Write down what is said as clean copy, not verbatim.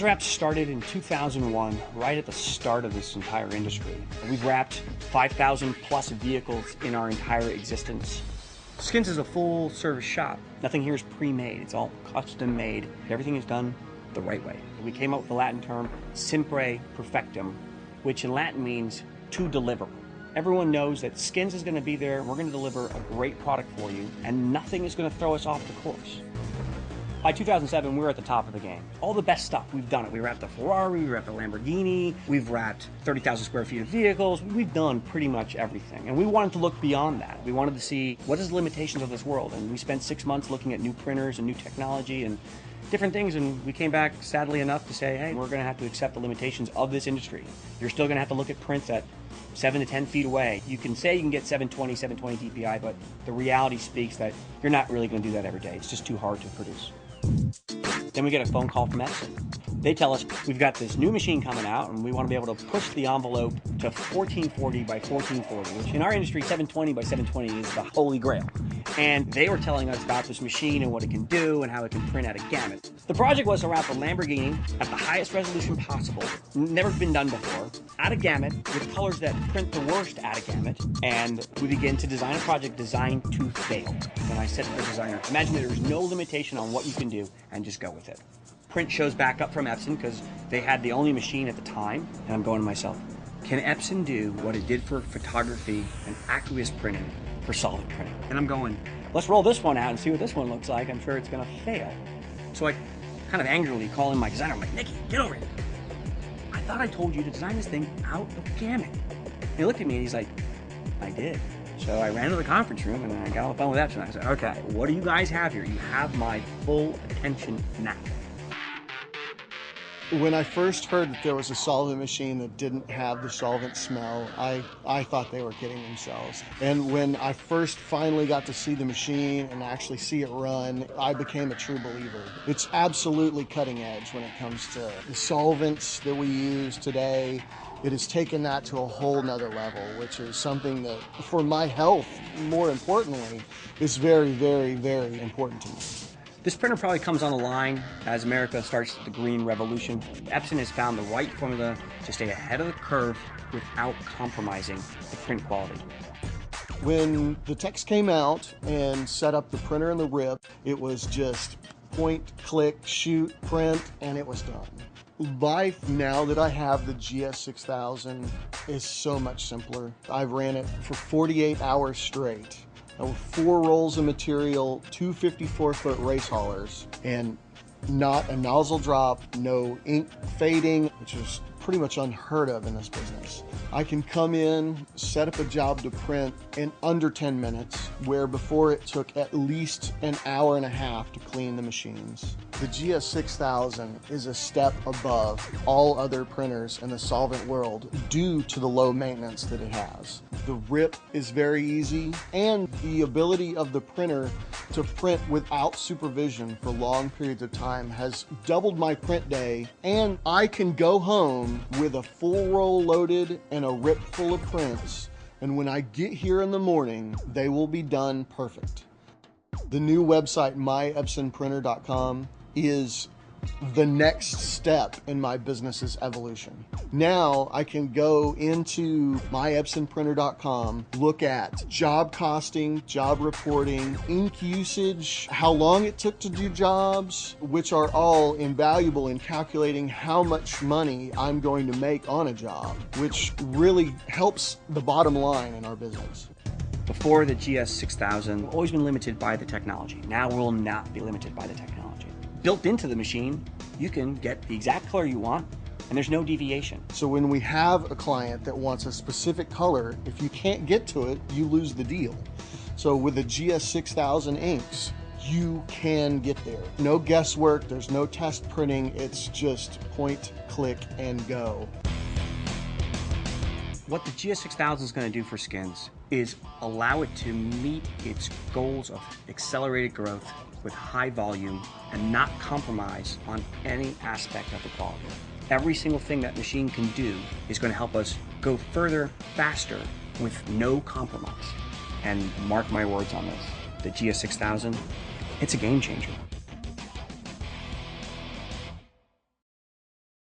wraps started in 2001, right at the start of this entire industry. We've wrapped 5,000 plus vehicles in our entire existence. Skins is a full service shop. Nothing here is pre-made. It's all custom made. Everything is done the right way. We came up with the Latin term sempre perfectum, which in Latin means to deliver. Everyone knows that Skins is going to be there, and we're going to deliver a great product for you, and nothing is going to throw us off the course. By 2007, we were at the top of the game. All the best stuff, we've done it. We wrapped a Ferrari, we wrapped a Lamborghini, we've wrapped 30,000 square feet of vehicles. We've done pretty much everything. And we wanted to look beyond that. We wanted to see what is the limitations of this world. And we spent 6 months looking at new printers and new technology and different things. And we came back, sadly enough, to say, hey, we're gonna have to accept the limitations of this industry. You're still gonna have to look at prints at 7 to 10 feet away. You can say you can get 720 DPI, but the reality speaks that you're not really gonna do that every day. It's just too hard to produce. Then we get a phone call from Epson. They tell us we've got this new machine coming out and we want to be able to push the envelope to 1440 by 1440, which in our industry, 720 by 720 is the holy grail. And they were telling us about this machine and what it can do and how it can print at a gamut. The project was to wrap a Lamborghini at the highest resolution possible, never been done before, at a gamut with colors that print the worst at a gamut. And we begin to design a project designed to fail. And I said to the designer, imagine that there's no limitation on what you can do and just go with it. Print shows back up from Epson because they had the only machine at the time. And I'm going to myself, can Epson do what it did for photography and aqueous printing for solid printing? And I'm going, let's roll this one out and see what this one looks like. I'm sure it's gonna fail. So I kind of angrily call in my designer. I'm like, Nicky, get over here. I thought I told you to design this thing out of gamut. And he looked at me and he's like, I did. So I ran to the conference room and I got on the phone with Epson. I said, okay, what do you guys have here? You have my full attention now. When I first heard that there was a solvent machine that didn't have the solvent smell, I thought they were kidding themselves. And when I first finally got to see the machine and actually see it run, I became a true believer. It's absolutely cutting edge when it comes to the solvents that we use today. It has taken that to a whole nother level, which is something that, for my health, more importantly, is very, very, very important to me. This printer probably comes on the line as America starts the green revolution. Epson has found the right formula to stay ahead of the curve without compromising the print quality. When the text came out and set up the printer and the rip, it was just point, click, shoot, print, and it was done. Life now that I have the GS-6000 is so much simpler. I've ran it for 48 hours straight. 4 rolls of material, 2 54-foot race haulers, and not a nozzle drop, no ink fading, which is pretty much unheard of in this business. I can come in, set up a job to print in under 10 minutes, where before it took at least an hour and a half to clean the machines. The GS-6000 is a step above all other printers in the solvent world due to the low maintenance that it has. The rip is very easy, and the ability of the printer to print without supervision for long periods of time has doubled my print day, and I can go home with a full roll loaded and a rip full of prints, and when I get here in the morning, they will be done perfect. The new website, myepsonprinter.com, is the next step in my business's evolution. Now I can go into myepsonprinter.com, look at job costing, job reporting, ink usage, how long it took to do jobs, which are all invaluable in calculating how much money I'm going to make on a job, which really helps the bottom line in our business. Before the GS-6000, we've always been limited by the technology. Now we'll not be limited by the technology. Built into the machine, you can get the exact color you want, and there's no deviation. So when we have a client that wants a specific color, if you can't get to it, you lose the deal. So with the GS-6000 inks, you can get there. No guesswork, there's no test printing, it's just point, click, and go. What the GS-6000 is going to do for Skins is allow it to meet its goals of accelerated growth with high volume and not compromise on any aspect of the quality. Every single thing that machine can do is going to help us go further, faster, with no compromise. And mark my words on this, the GS-6000, it's a game changer.